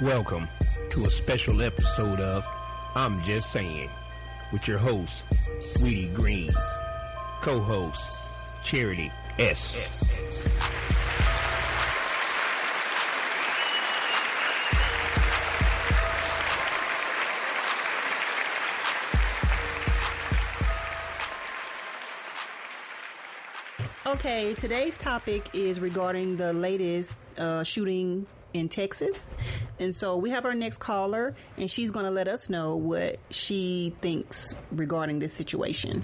Welcome to a special episode of I'm Just Saying with your host, Sweetie Green, co-host, Charity S. Okay, today's topic is regarding the latest shooting in Texas. And so we have our next caller, and she's going to let us know what she thinks regarding this situation.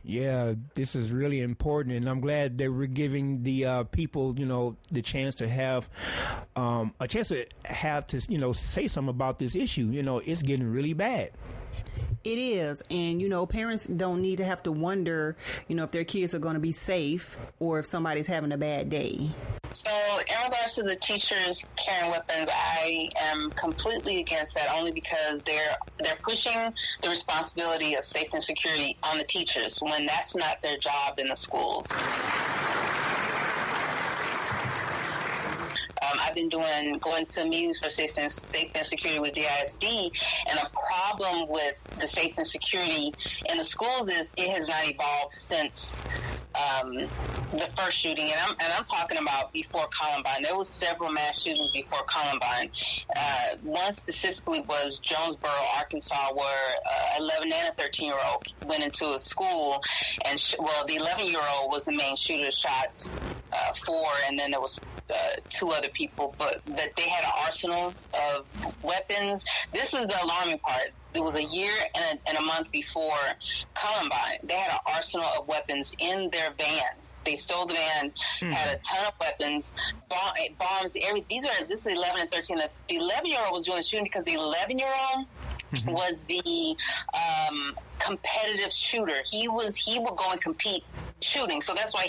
Yeah, this is really important, and I'm glad that we're giving the people, the chance to have say something about this issue. It's getting really bad. It is. And, parents don't need to have to wonder, if their kids are going to be safe or if somebody's having a bad day. So in regards to the teachers carrying weapons, I am completely against that, only because they're pushing the responsibility of safety and security on the teachers when that's not their job in the schools. I've been going to meetings for safety and security with DISD, and a problem with the safety and security in the schools is it has not evolved since the first shooting, and I'm talking about before Columbine. There was several mass shootings before Columbine. One specifically was Jonesboro, Arkansas, where 11 and a 13-year-old went into a school, and the 11-year-old was the main shooter, shot 4, and then there was 2 other people, but that they had an arsenal of weapons. This is the alarming part. It was a year and a month before Columbine. They had an arsenal of weapons in their van. They stole the van, had a ton of weapons, bombs. This is 11 and 13. The 11-year-old was doing the shooting because the 11-year-old was the competitive shooter. He would go and compete shooting. So that's why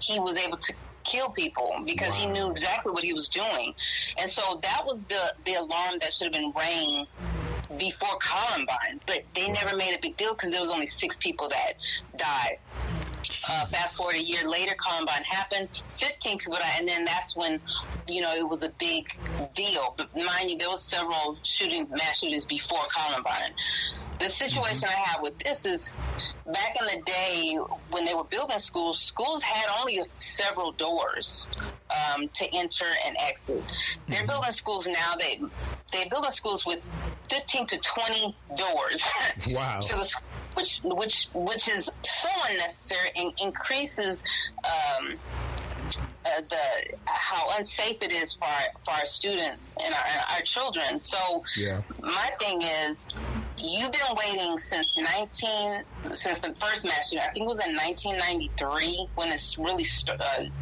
he was able to kill people, because he knew exactly what he was doing. And so that was the alarm that should have been rang before Columbine, but they never made a big deal because there was only 6 people that died. Fast forward a year later, Columbine happened, 15 people died, and then that's when, it was a big deal. But mind you, there was several mass shootings before Columbine. The situation I have with this is, back in the day when they were building schools had only several doors to enter and exit. They're building schools now. They're building schools with 15 to 20 doors. Wow. which is so unnecessary and increases how unsafe it is for our students and our children. So my thing is, you've been waiting since the first mass shooting. I think it was in 1993 when it's really started.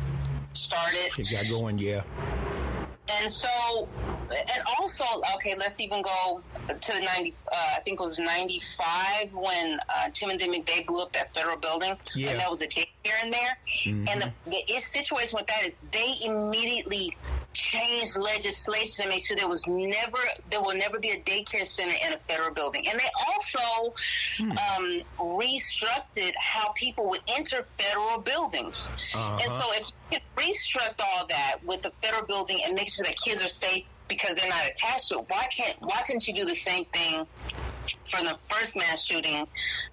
It got going, yeah. And so, and also, okay, let's even go to the 90. I think it was 95 when Timothy McVeigh blew up that federal building, and that was a daycare in there. And the situation with that is they immediately changed legislation to make sure there will never be a daycare center in a federal building. And they also restructured how people would enter federal buildings. And so if you can restruct all that with the federal building and make sure that kids are safe because they're not attached to it, why couldn't you do the same thing for the first mass shooting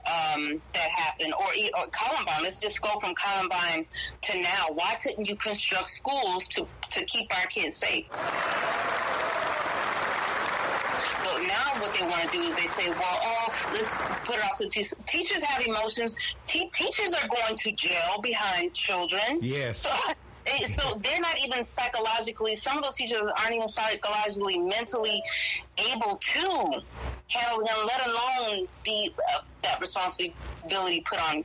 that happened, or Columbine? Let's just go from Columbine to now. Why couldn't you construct schools to keep our kids safe? So now what they want to do is they say, let's put it off to teachers. Teachers have emotions. Teachers are going to jail behind children. Yes. So they're not even psychologically, some of those teachers aren't even psychologically, mentally able to handle them, let alone be that responsibility put on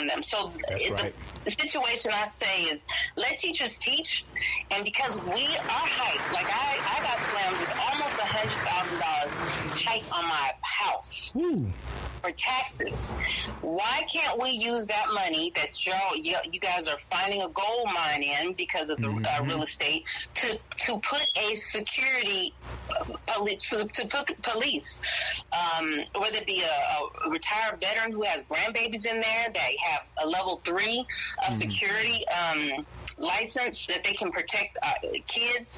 them. So the situation I say is, let teachers teach, and because our hike, like I got slammed with almost $100,000 hike on my house. For taxes. Why can't we use that money that you guys are finding a gold mine in because of the real estate to put a security to put police, whether it be a retired veteran who has grandbabies in there that have a level 3 security license that they can protect kids,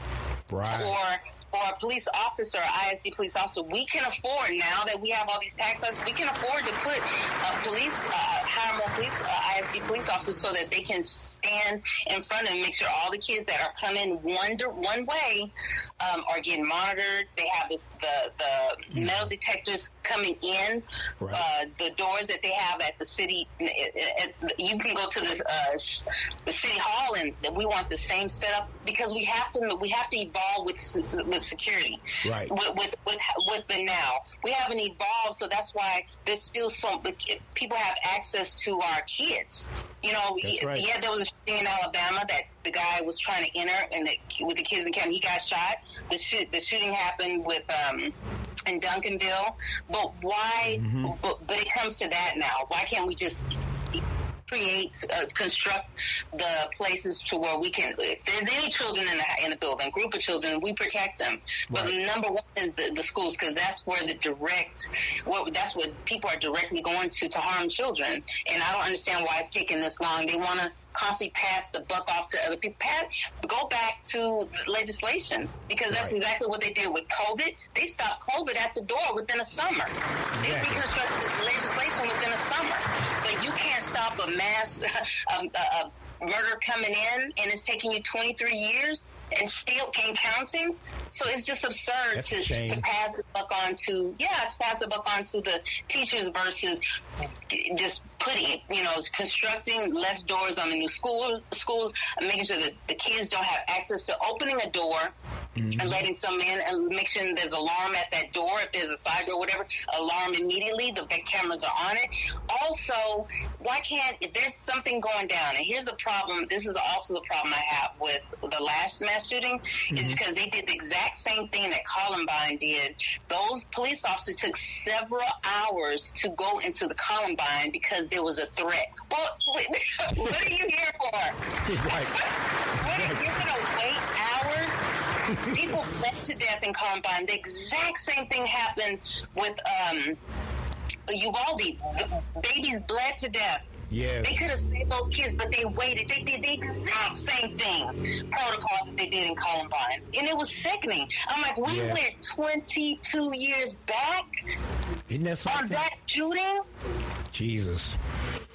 right. or or a police officer, ISD police officer, we can afford, now that we have all these tax cuts, we can afford to put hire more police, ISD police officers so that they can stand in front and make sure all the kids that are coming one way are getting monitored. They have the metal detectors coming in, the doors that they have at the city. You can go to the city hall, and we want the same setup because we have to evolve with security. Right. With the now, we haven't evolved, so that's why there's still people have access to our kids. You know, right. There was a shooting in Alabama that the guy was trying to enter, and with the kids in camp, he got shot. The shooting happened with in Duncanville, but why? But it comes to that now. Why can't we just construct the places to where we can, if there's any children in the building, group of children, we protect them. But number one is the schools, because that's where that's what people are directly going to harm children. And I don't understand why it's taking this long. They want to constantly pass the buck off to other people. Go back to legislation, because that's exactly what they did with COVID. They stopped COVID at the door within a summer. They reconstructed legislation within a summer. But you can't stop a mass murder coming in, and it's taking you 23 years and still can't counting. So it's just absurd to pass the buck on to the teachers versus just constructing less doors on the new schools, making sure that the kids don't have access to opening a door and letting some in, and make sure there's alarm at that door. If there's a side door, whatever, alarm immediately. The cameras are on it. Also, if there's something going down, and here's the problem, this is also the problem I have with the last mass shooting, is because they did the exact same thing that Columbine did. Those police officers took several hours to go into the Columbine because there was a threat. Well, what are you here for? You're going to wait hours? People bled to death in Columbine. The exact same thing happened with Uvalde. Babies bled to death. Yeah. They could have saved those kids, but they waited. They did the exact same protocol that they did in Columbine. And it was sickening. I'm like, we went 22 years back Isn't that something? on that shooting? Jesus.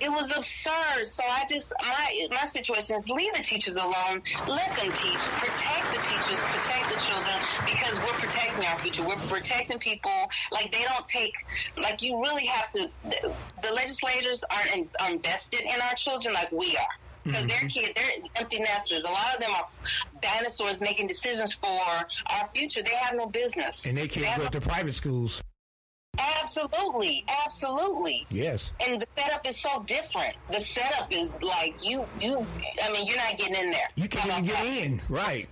It was absurd. So my situation is leave the teachers alone. Let them teach. Protect the teachers. Protect the children, because we're protecting our future. We're protecting people. Like, they don't take, like, you really have to, the legislators aren't invested in our children like we are. Because they're empty nesters. A lot of them are dinosaurs making decisions for our future. They have no business. And they can't go to private schools. Absolutely. Yes. And the setup is so different. The setup is like you're not getting in there. You can't even get in, right?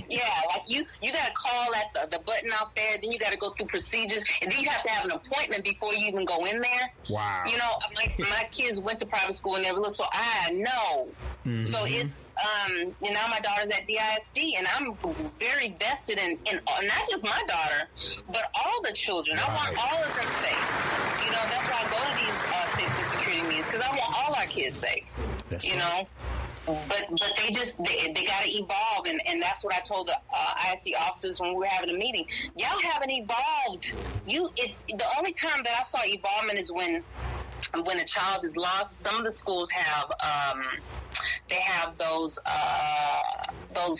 Yeah, like you got to call at the button out there, then you got to go through procedures, and then you have to have an appointment before you even go in there. Wow. You know, my kids went to private school and everything, so I know. So it's, now my daughter's at DISD, and I'm very vested in not just my daughter, but all the children. I want all of them safe. You know, that's why I go to these safety security meetings, because I want all our kids safe. That's you know? But they got to evolve, and that's what I told the ISD officers when we were having a meeting. Y'all haven't evolved. The only time that I saw evolvement is when a child is lost. Some of the schools have they have those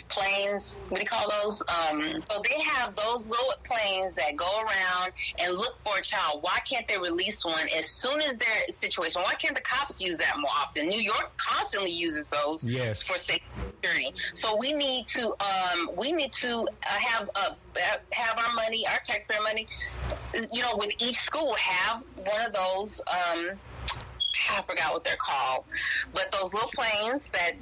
planes. What do you call those? So they have those little planes that go around and look for a child. Why can't they release one as soon as their situation? Why can't the cops use that more often? New York constantly uses those for safety and security. So we need to have our money, our taxpayer money. You know, with each school, have one of those. I forgot what they're called, but those little planes that,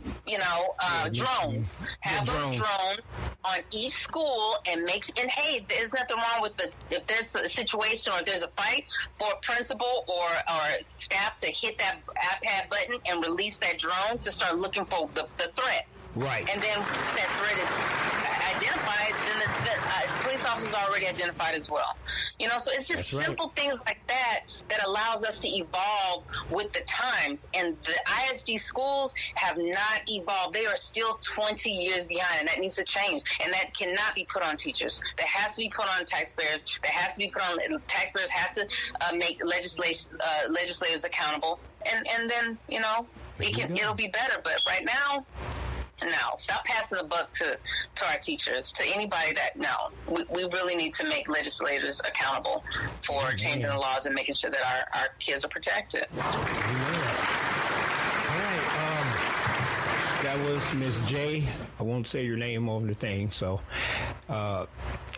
drones. Have those drones on each school and hey, there's nothing wrong with if there's a situation or if there's a fight, for a principal or staff to hit that iPad button and release that drone to start looking for the threat. Right. And then once that threat is identified, then the police officers are already identified as well. So it's just simple things like that allows us to evolve with the times. And the ISD schools have not evolved. They are still 20 years behind, and that needs to change. And that cannot be put on teachers. That has to be put on taxpayers. That has to be put on taxpayers. Has to make legislators accountable. And then it'll be better. But right now, no, stop passing the buck to our teachers, to anybody we really need to make legislators accountable for changing the laws and making sure that our kids are protected. All right, that was Miss J. I won't say your name over the thing, so that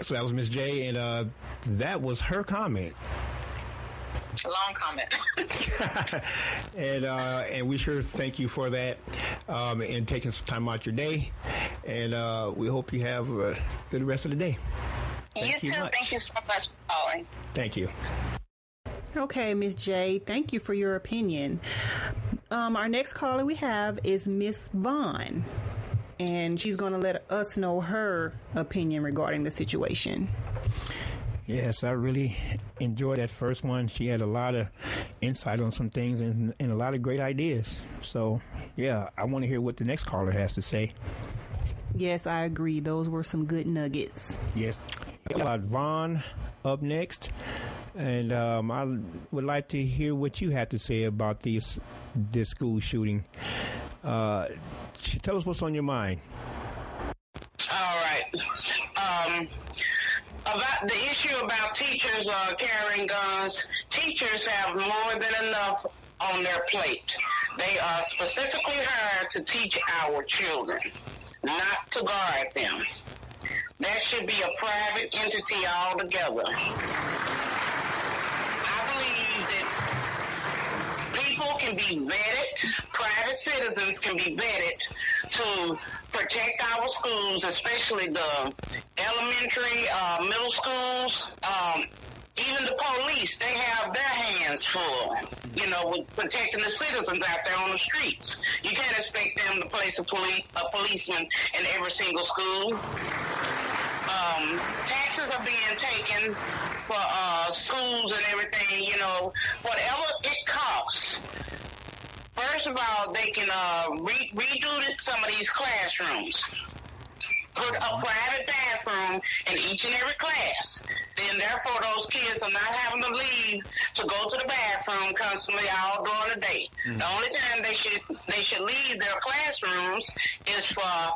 was Miss J, and that was her comment. A long comment. And we sure thank you for that, and taking some time out your day, and we hope you have a good rest of the day. You too. Thank you so much for calling. Thank you. Okay, Miss J, thank you for your opinion. Our next caller we have is Miss Vaughn, and she's going to let us know her opinion regarding the situation. Yes, I really enjoyed that first one. She had a lot of insight on some things and a lot of great ideas. So, yeah, I want to hear what the next caller has to say. Yes, I agree. Those were some good nuggets. Yes. Vaughn up next. And I would like to hear what you have to say about this school shooting. Tell us what's on your mind. All right. About the issue about teachers carrying guns, teachers have more than enough on their plate. They are specifically hired to teach our children, not to guard them. That should be a private entity altogether. I believe that people can be vetted, private citizens can be vetted to protect our schools, especially the elementary, middle schools. Even the police, they have their hands full, with protecting the citizens out there on the streets. You can't expect them to place a policeman in every single school. Taxes are being taken for schools and everything, whatever it costs. First of all, they can redo some of these classrooms. Put a private bathroom in each and every class. Then, therefore, those kids are not having to leave to go to the bathroom constantly all during the day. Mm-hmm. The only time they should leave their classrooms is for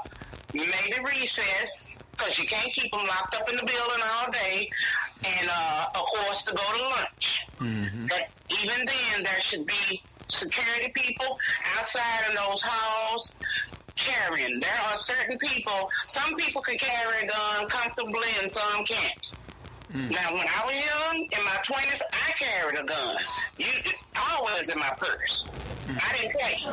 maybe recess, because you can't keep them locked up in the building all day, and, of course, to go to lunch. Mm-hmm. But even then, there should be security people outside in those halls carrying. There are certain people, some people can carry a gun comfortably and some can't. Now, when I was young, in my 20s, I carried a gun. Always in my purse. I didn't take it.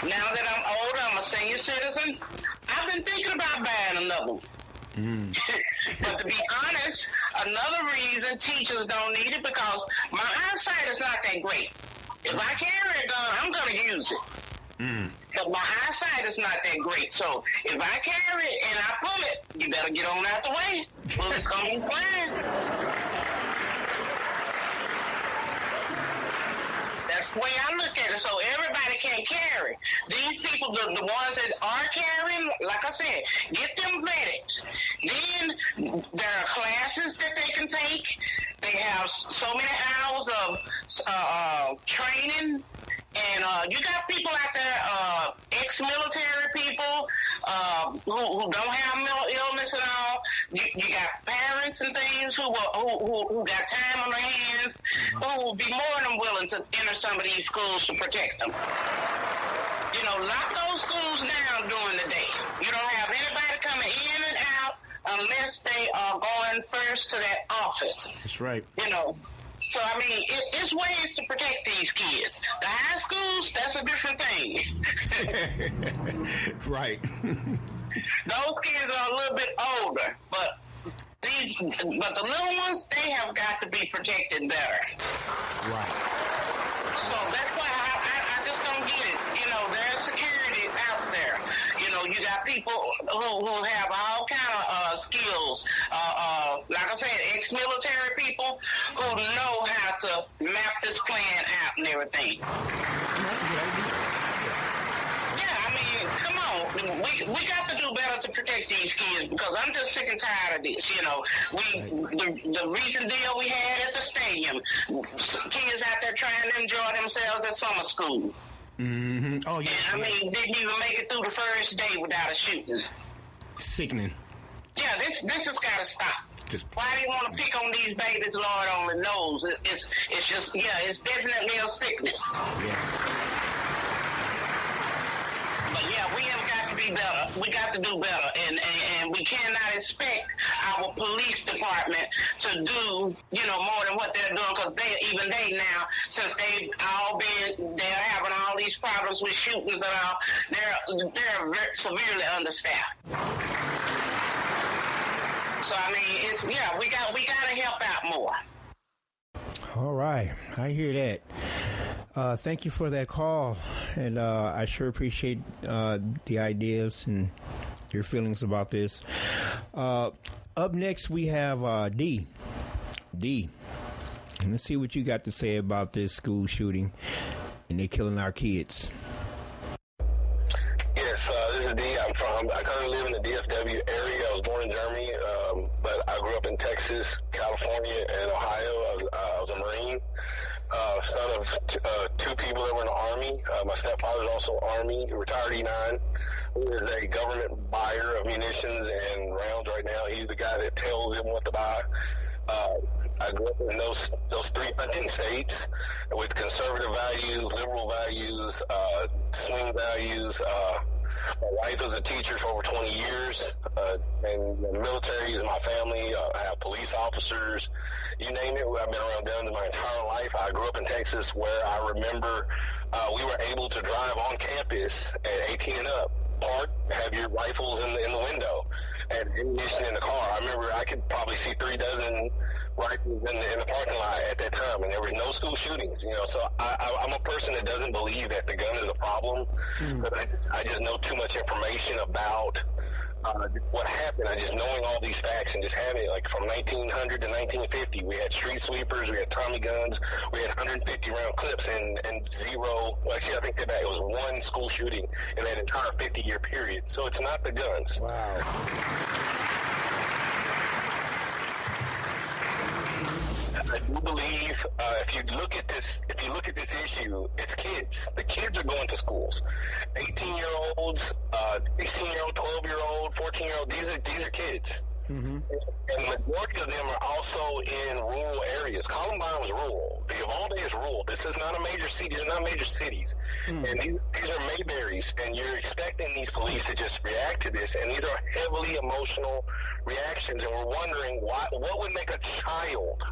Now that I'm older, I'm a senior citizen, I've been thinking about buying another one. But to be honest, another reason teachers don't need it, because my eyesight is not that great. If I carry a gun, I'm going to use it. But my eyesight is not that great. So if I carry it and I pull it, you better get on out the way. Well, it's going to be fine. That's the way I look at it. So everybody can't carry. These people, the ones that are carrying, like I said, get them vetted. Then there are classes that they can take. They have so many hours of training. And you got people out there, ex-military people who don't have mental illness at all. You got parents and things who got time on their hands, who will be more than willing to enter some of these schools to protect them. Lock those schools down during the day. You don't have anybody coming in and out unless they are going first to that office. That's right. So, I mean, it's ways to protect these kids. The high schools, that's a different thing. Right. Those kids are a little bit older, but the little ones, they have got to be protected better. Right. So that's why I just don't get it. There's security out there. You you got people who have all kind of skills. Like I said, ex-military people who know how to map this plan out and everything. Come on, we got to do better to protect these kids because I'm just sick and tired of this. You know, the recent deal we had at the stadium, kids out there trying to enjoy themselves at summer school. Mm-hmm. Oh yeah. And, didn't even make it through the first day without a shooting. Sickening. Yeah, this has got to stop. Why do you want to pick on these babies? Lord only knows. It's just it's definitely a sickness. Yes. But yeah, we have got to be better. We got to do better, and we cannot expect our police department to do more than what they're doing because they now, since they're having all these problems with shootings and all, they're very severely understaffed. So we got to help out more. All right, I hear that. Thank you for that call, and I sure appreciate the ideas and your feelings about this. Up next, we have D. Let's see what you got to say about this school shooting, and they're killing our kids. Yes, this is D. I currently live in the DFW area. I was born in Germany, but I grew up in Texas, California, and Ohio. I was a Marine. Son of two people that were in the Army. My stepfather's also Army, retired E9, who is a government buyer of munitions and rounds right now. He's the guy that tells them what to buy. I grew up in those three hunting states with conservative values, liberal values, swing values. My wife was a teacher for over 20 years, and the military is my family. I have police officers, you name it. I've been around guns my entire life. I grew up in Texas where I remember we were able to drive on campus at 18 and up, park, have your rifles in the window, and ammunition in the car. I remember I could probably see 3 dozen rifles in the parking lot at that time, and there was no school shootings, so I'm a person that doesn't believe that the gun is a problem, but I just know too much information about what happened. I just knowing all these facts and just having it, like from 1900 to 1950, we had street sweepers, we had Tommy guns, we had 150 round clips, and zero, well, actually I think that it was one school shooting in that entire 50-year period. So it's not the guns. Wow. I do believe if you look at this issue, it's kids. The kids are going to schools. 18-year-olds, 16-year-old, 12-year-old, 14-year-old. These are kids. Mm-hmm. And the majority of them are also in rural areas. Columbine was rural. The Uvalde is rural. This is not a major city. These are not major cities. And these are Mayberries, and you're expecting these police to just react to this, and these are heavily emotional reactions, and we're wondering what would make a child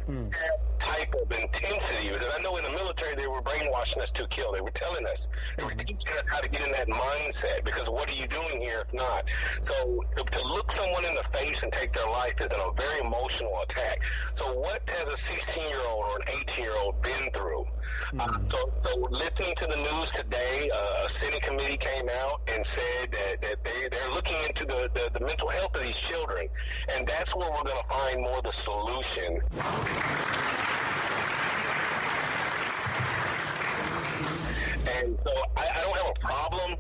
that type of intensity. Because I know in the military they were brainwashing us to kill. They were telling us, they were teaching us how to get in that mindset, because what are you doing here if not? So to look someone in the face and take their life is a very emotional attack. So what has a 16-year-old or an 18-year-old been through? So listening to the news today, a Senate committee came out and said that they're looking into the mental health of these children, and that's where we're going to find more of the solution. And so I don't have a problem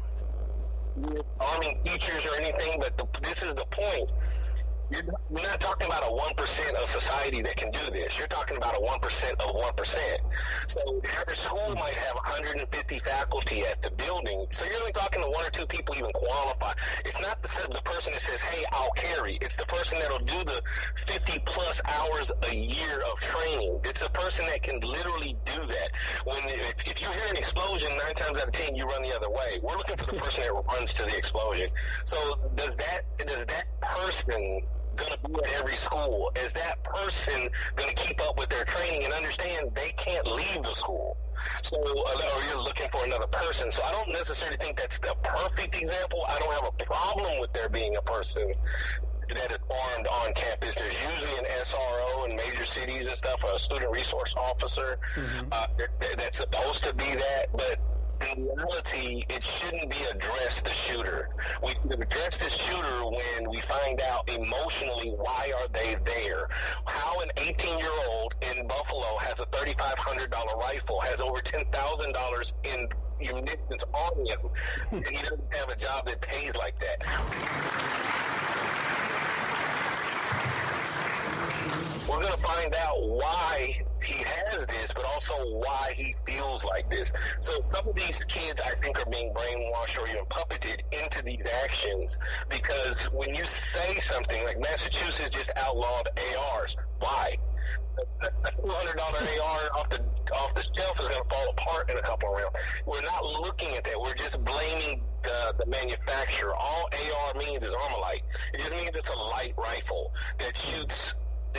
with arming teachers or anything, but this is the point. You're not talking about a 1% of society that can do this. You're talking about a 1% of 1%. So the average school might have 150 faculty at the building. So you're only talking to 1 or 2 people even qualify. It's not the person that says, hey, I'll carry. It's the person that'll do the 50-plus hours a year of training. It's the person that can literally do that. If you hear an explosion, 9 times out of 10, you run the other way. We're looking for the person that runs to the explosion. So does that person going to be at every school? Is that person going to keep up with their training and understand they can't leave the school? So, or you're looking for another person. So I don't necessarily think that's the perfect example. I don't have a problem with there being a person that is armed on campus. There's usually an SRO in major cities and stuff, a student resource officer that's supposed to be that, but in reality, it shouldn't be address the shooter. We should address the shooter when we find out emotionally why are they there. How an 18-year-old in Buffalo has a $3,500 rifle, has over $10,000 in munitions on him, and he doesn't have a job that pays like that. We're going to find out why he has this, but also why he feels like this. So some of these kids, I think, are being brainwashed or even puppeted into these actions because when you say something like Massachusetts just outlawed ARs, why? A $200 AR off the shelf is going to fall apart in a couple of rounds. We're not looking at that. We're just blaming the manufacturer. All AR means is Armalite. It just means it's a light rifle that shoots.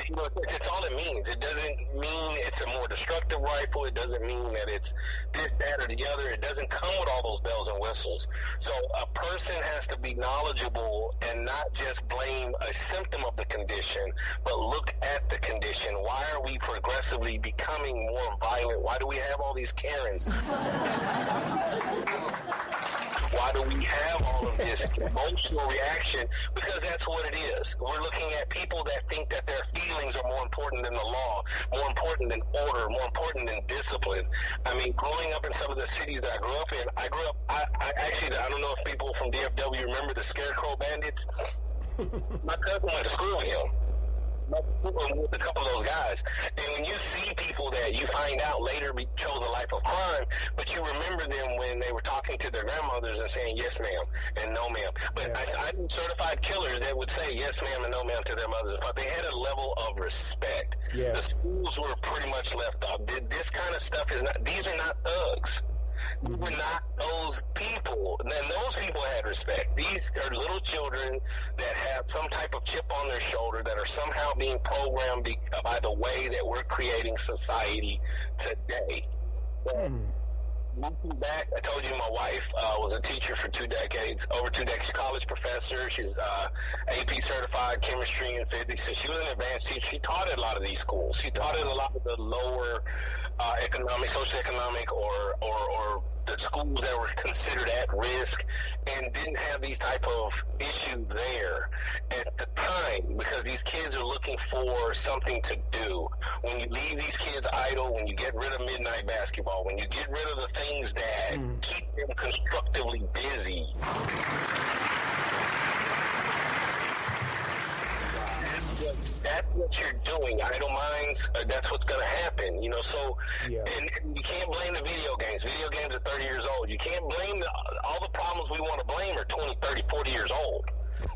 You know, that's all it means. It doesn't mean it's a more destructive rifle. It doesn't mean that it's this, that, or the other. It doesn't come with all those bells and whistles. So a person has to be knowledgeable and not just blame a symptom of the condition, but look at the condition. Why are we progressively becoming more violent? Why do we have all these Karens? Why do we have all of this emotional reaction? Because that's what it is. We're looking at people that think that their feelings are more important than the law, more important than order, more important than discipline. I mean, growing up in some of the cities that I grew up in, I don't know if people from DFW remember the Scarecrow Bandits. My cousin went to school with him. With a couple of those guys, and when you see people that you find out later chose a life of crime, but you remember them when they were talking to their grandmothers and saying yes ma'am and no ma'am. But I knew certified killers that would say yes ma'am and no ma'am to their mothers, but they had a level of respect. The schools were pretty much left off. This kind of stuff is not. These are not thugs. We were not those people. And those people had respect. These are little children that have some type of chip on their shoulder that are somehow being programmed by the way that we're creating society today. Looking back, I told you my wife was a teacher for 2 decades, over 2 decades, college professor. She's AP certified chemistry and physics, so she was an advanced teacher. She taught at a lot of these schools. She taught at a lot of the lower economic, socioeconomic, or the schools that were considered at risk and didn't have these type of issues there at the time because these kids are looking for something to do. When you leave these kids idle, when you get rid of midnight basketball, when you get rid of the things that keep them constructively busy, that's what you're doing. Idle minds, that's what's going to happen, you know. So, and you can't blame the video games. Video games are 30 years old. You can't blame all the problems we want to blame are 20, 30, 40 years old.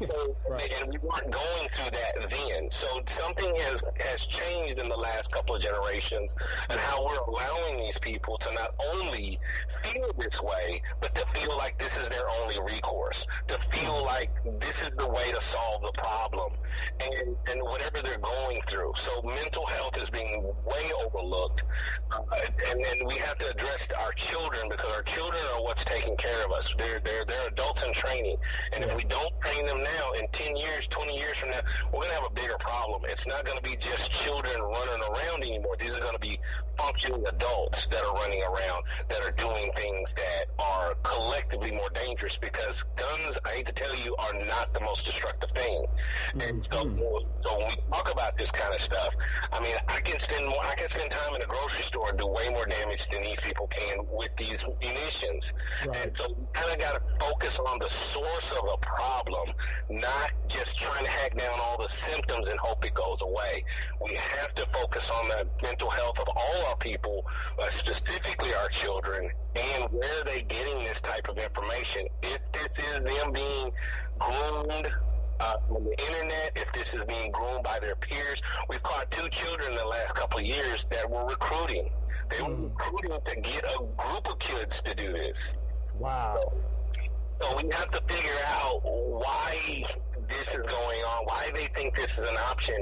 So, and we weren't going through that then. So something has changed in the last couple of generations and how we're allowing these people to not only feel this way, but to feel like this is their only recourse, to feel like this is the way to solve the problem and whatever they're going through. So mental health is being way overlooked. And we have to address our children because our children are what's taking care of us. They're adults in training. And if we don't train them now, in 10 years, 20 years from now, we're going to have a bigger problem. It's not going to be just children running around anymore. These are going to be functioning adults that are running around, that are doing things that are collectively more dangerous because guns, I hate to tell you, are not the most destructive thing. And so when we talk about this kind of stuff, I mean, I can spend time in a grocery store and do way more damage than these people can with these munitions. And so we kind of got to focus on the source of a problem, not just trying to hack down all the symptoms and hope it goes away. We have to focus on the mental health of all our people, specifically our children, and where are they getting this type of information. If this is them being groomed on the internet, if this is being groomed by their peers. We've caught 2 children in the last couple of years that were recruiting. They were recruiting to get a group of kids to do this. Wow. So we have to figure out why this is going on, why they think this is an option,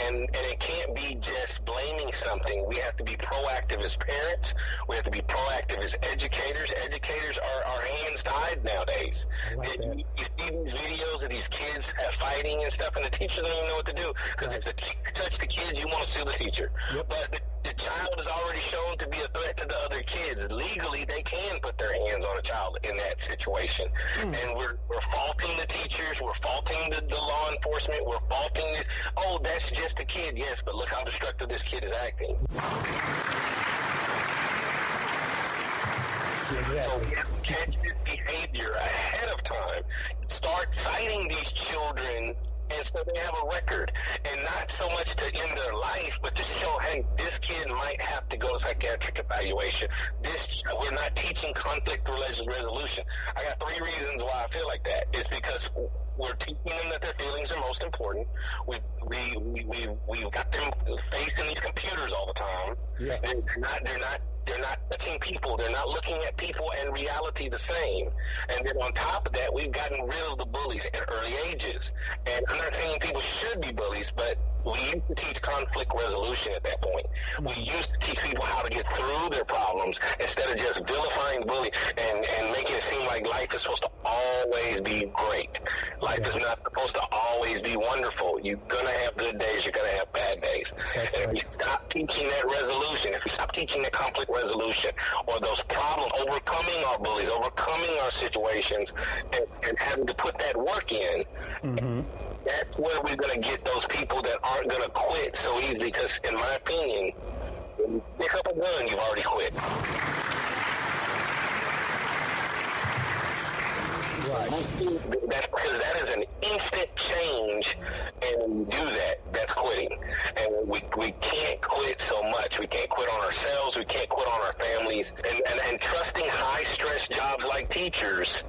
and it can't be just blaming something. We have to be proactive as parents. We have to be proactive as educators. Educators are hands tied nowadays. You see these videos of these kids fighting and stuff, and the teacher don't even know what to do because if the teacher touch the kids, you want to sue the teacher. But the child is already shown to be a threat to the other kids, legally they can put their hands on a child in that situation. And we're faulting the teachers, we're faulting the law enforcement, we're faulting this. Oh, that's just a kid. Yes, but look how destructive this kid is acting. Exactly. So we have to catch this behavior ahead of time. Start citing these children, and so they have a record, and not so much to end their life, but to show, hey, this kid might have to go to psychiatric evaluation. We're not teaching conflict resolution. I got 3 reasons why I feel like that. It's because we're teaching them that their feelings are most important. We've got them facing these computers all the time. Yeah. They're not touching people. They're not looking at people and reality the same. And then on top of that, we've gotten rid of the bullies at early ages. And I'm not saying people should be bullies, but we used to teach conflict resolution at that point. We used to teach people how to get through their problems instead of just vilifying bully and making it seem like life is supposed to always be great. Life is not supposed to always be wonderful. You're going to have good days. You're going to have bad days. That's and right. if we stop teaching that resolution, if we stop teaching that conflict resolution or those problems, overcoming our bullies, overcoming our situations, and having to put that work in, that's where we're going to get those people that aren't going to quit so easily. Because, in my opinion, when you pick up a gun, you've already quit. Right. That's because that is an instant change, and when you do that, that's quitting. And we can't quit so much. We can't quit on ourselves. We can't quit on our families. And trusting high-stress jobs like teachers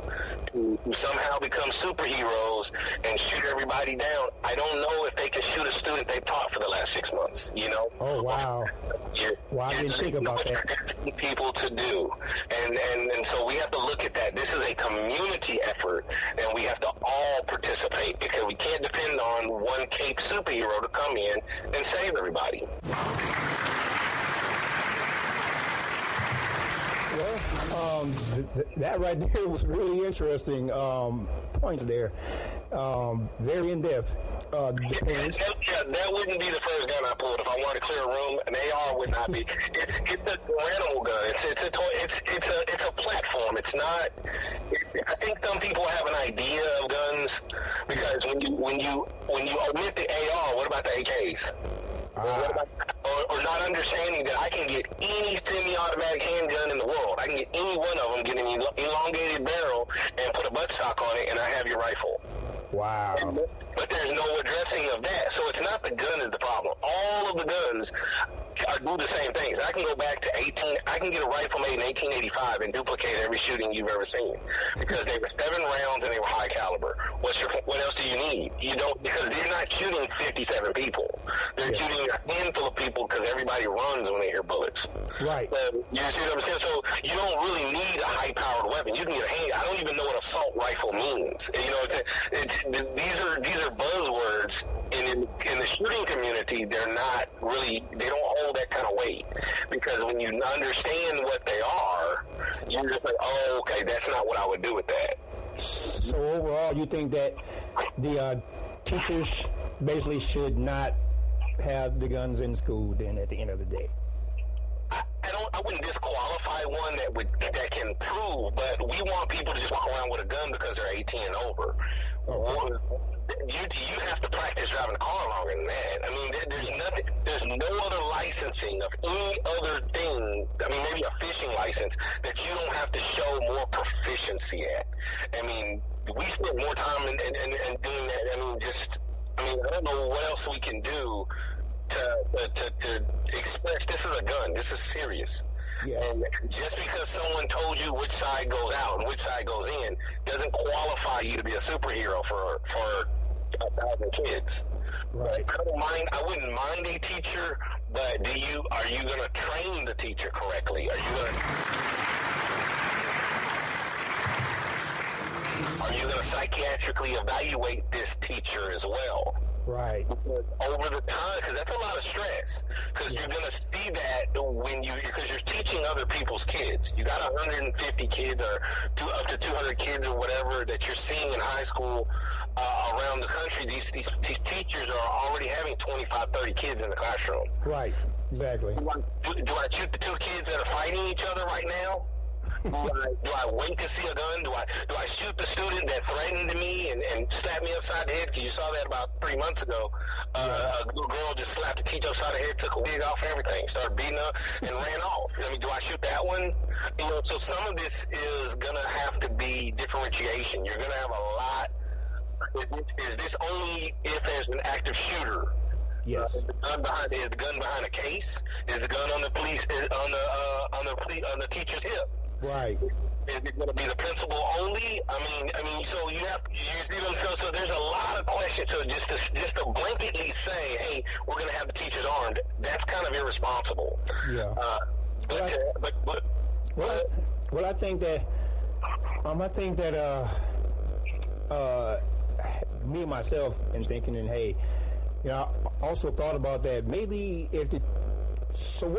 to somehow become superheroes and shoot everybody down. I don't know if they can shoot a student they taught for the last 6 months, you know? Oh, wow. I didn't think about that. You're asking people to do. And so we have to look at that. This is a community effort, and we have to all participate because we can't depend on one cape superhero to come in and save everybody. Well, that right there was really interesting points there. Very in-depth. Depends. That wouldn't be the first gun I pulled. If I wanted to clear a room, an AR would not be. It's a rental gun. It's a platform. It's not. I think some people have an idea of guns because when you omit the AR, what about the AKs? Or not understanding that I can get any semi-automatic handgun in the world. I can get any one of them, get an elongated barrel, and put a buttstock on it, and I have your rifle. Wow. But there's no addressing of that. So it's not the gun is the problem. All of the guns do the same things. I can go back to I can get a rifle made in 1885 and duplicate every shooting you've ever seen because they were 7 rounds and they were high caliber. What else do you need? You don't, because they're not shooting 57 people. They're shooting a handful of people because everybody runs when they hear bullets. Right. You see what I'm saying? So you don't really need a high-powered weapon. You can get a hand. I don't even know what assault rifle means. You know, these are buzzwords. And in the shooting community, they're not really. They don't hold that kind of weight because when you understand what they are, you're just like, oh, okay, that's not what I would do with that. So overall, you think that the teachers basically should not have the guns in school then at the end of the day? I wouldn't disqualify one that can prove, but we want people to just walk around with a gun because they're 18 and over. Okay. You have to practice driving a car longer than that. I mean, there's no other licensing of any other thing. I mean, maybe a fishing license that you don't have to show more proficiency at. I mean, we spend more time in doing that. I don't know what else we can do to express this is a gun. This is serious. Yeah. And just because someone told you which side goes out and which side goes in doesn't qualify you to be a superhero for 1,000 kids. Right. I wouldn't mind a teacher, but are you going to train the teacher correctly? Are you going to psychiatrically evaluate this teacher as well? Right. Over the time, because that's a lot of stress. Because you're going to see that because you're teaching other people's kids. You got 150 kids or up to 200 kids or whatever that you're seeing in high school around the country, these teachers are already having 25, 30 kids in the classroom. Right. Exactly. Do I shoot the two kids that are fighting each other right now? Do I wait to see a gun? Do I shoot the student that threatened me and slapped me upside the head? Because you saw that about 3 months ago. A little girl just slapped the teacher upside the head, took a wig off, everything, started beating her, and ran off. I mean, do I shoot that one? You know, so some of this is going to have to be differentiation. You're going to have a lot. Is this only if there's an active shooter? Yes. Is the gun behind a case? Is the gun on the police on the teacher's hip? Right. Is it going to be the principal only? I mean, so you see what I'm saying? So there's a lot of questions. So just to blanketly say, hey, we're going to have the teachers armed, that's kind of irresponsible. Yeah. Well, I think that me and myself in thinking, and hey, you know, I also thought about that. Maybe what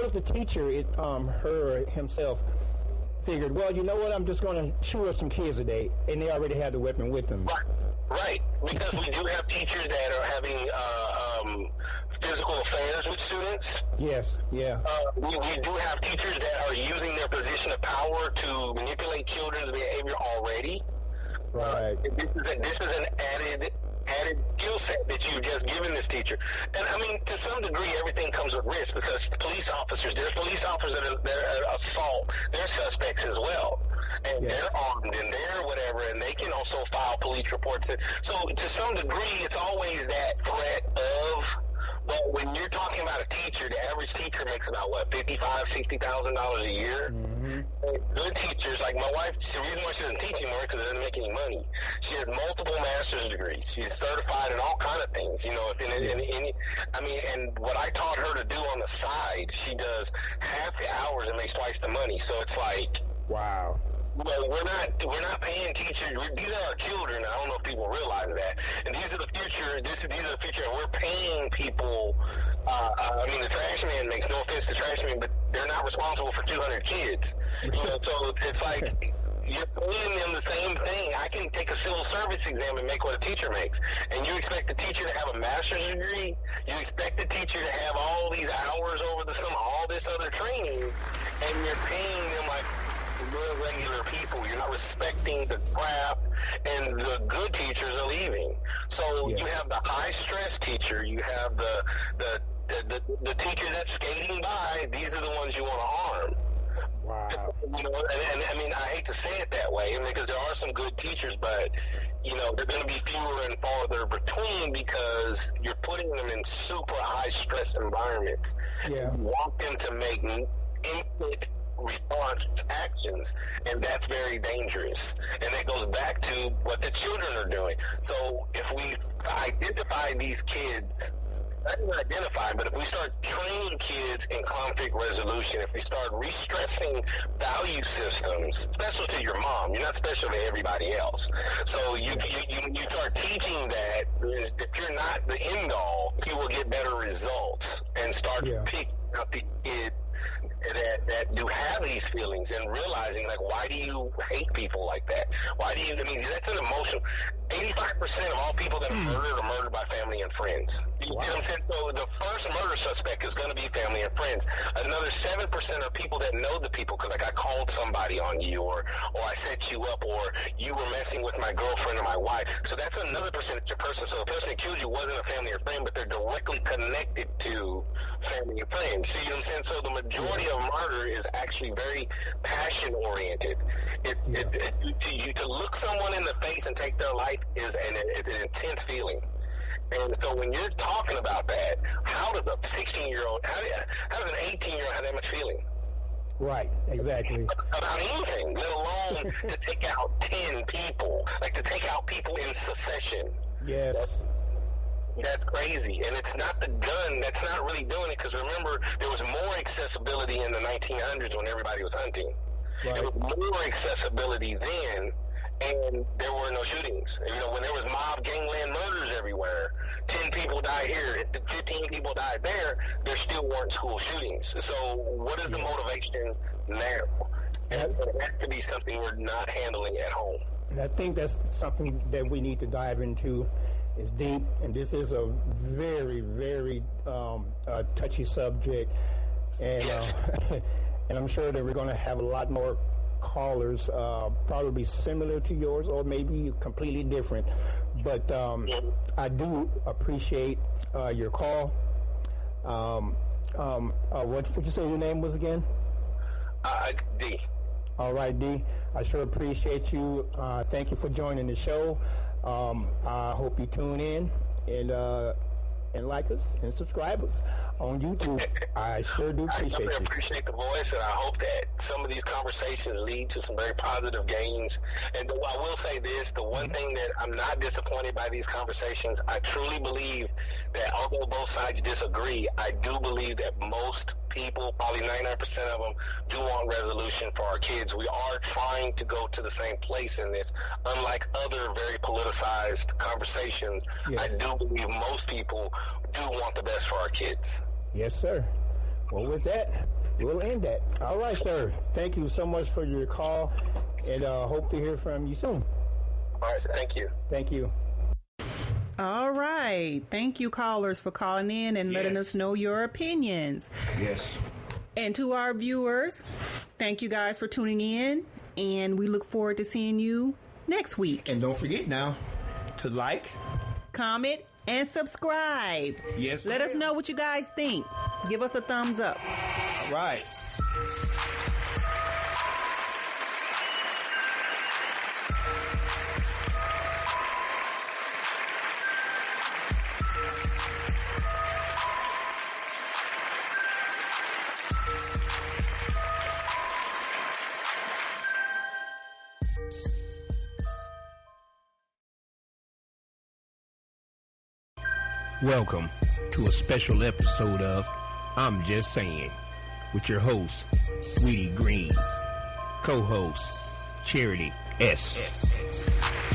if the teacher, her or himself, figured, well, you know what, I'm just going to shoot up some kids today, and they already had the weapon with them. Right, because we do have teachers that are having physical affairs with students. Yes, yeah. We do have teachers that are using their position of power to manipulate children's behavior already. Right. This is an added skill set that you've just given this teacher. And I mean, to some degree, everything comes with risk because there's police officers that are assault, they're suspects as well. And they're armed and they're whatever, and they can also file police reports. So to some degree, it's always that threat of, but when you're talking about a teacher, the average teacher makes about, $55,000-$60,000 a year? Mm-hmm. Good teachers, like my wife, the reason why she doesn't teach anymore is because it doesn't make any money. She has multiple master's degrees. She's certified in all kind of things, you know. And what I taught her to do on the side, she does half the hours and makes twice the money. So it's like, wow. Well, we're not paying teachers. These are our children. I don't know if people realize that. And these are the future. These are the future. And we're paying people. The trash man, makes no offense to trash man, but they're not responsible for 200 kids. You know, so it's like you're paying them the same thing. I can take a civil service exam and make what a teacher makes. And you expect the teacher to have a master's degree? You expect the teacher to have all these hours over the summer, all this other training, and you're paying them like real regular people. You're not respecting the craft, and the good teachers are leaving. So you have the high stress teacher, you have the teacher that's skating by. These are the ones you want to arm. Wow. You know, and I mean, I hate to say it that way, because there are some good teachers, but you know, they're going to be fewer and farther between because you're putting them in super high stress environments. Yeah. You want them to make instant response actions, and that's very dangerous. And it goes back to what the children are doing. So if we identify these kids, not even identify, but if we start training kids in conflict resolution, if we start re-stressing value systems, special to your mom, you're not special to everybody else. So you start teaching that if you're not the end all, you will get better results, and start picking out the kids that do have these feelings, and realizing, like, why do you hate people like that? Why do you, I mean, that's an emotion. 85% of all people that are murdered by family and friends. You know what I'm saying? So the first murder suspect is going to be family and friends. Another 7% are people that know the people, because, like, I called somebody on you, or I set you up, or you were messing with my girlfriend or my wife. So that's another percentage of person. So the person that killed you wasn't a family or friend, but they're directly connected to family and friends. See what I'm saying? So the majority of murder is actually very passion oriented. To look someone in the face and take their life is it's an intense feeling. And so when you're talking about that, how does a 16-year-old, how does an 18-year-old have that much feeling? Right, exactly. About anything, let alone to take out 10 people, like to take out people in succession. Yes. That's crazy. And it's not the gun that's not really doing it, because remember, there was more accessibility in the 1900s when everybody was hunting. Right. There was more accessibility then, and there were no shootings. You know, when there was mob gangland murders everywhere, 10 people died here, 15 people died there still weren't school shootings. So what is the motivation now? And it has to be something we're not handling at home. And I think that's something that we need to dive into. It's deep, and this is a very, very touchy subject. And Yes. and I'm sure that we're going to have a lot more callers, probably similar to yours or maybe completely different. But I do appreciate your call. What would you say your name was again? D. All right, D. I sure appreciate you. Thank you for joining the show. I hope you tune in and like us and subscribe us on YouTube. I sure do appreciate I you. appreciate the voice, and I hope that some of these conversations lead to some very positive gains. And I will say this, the one thing that I'm not disappointed by these conversations, I truly believe that although both sides disagree, I do believe that most people, probably 99% of them, do want resolution for our kids. We are trying to go to the same place in this. Unlike other very politicized conversations, I do believe most people do want the best for our kids. Yes, sir. Well, with that, we'll end that. All right, sir. Thank you so much for your call, and hope to hear from you soon. All right, thank you. Thank you. All right. Thank you, callers, for calling in and letting us know your opinions. Yes. And to our viewers, thank you guys for tuning in, and we look forward to seeing you next week. And don't forget now to like, comment, and subscribe. Yes. Let us know what you guys think. Give us a thumbs up. All right. Welcome to a special episode of I'm Just Saying with your host, Sweetie Green, co-host, Charity S.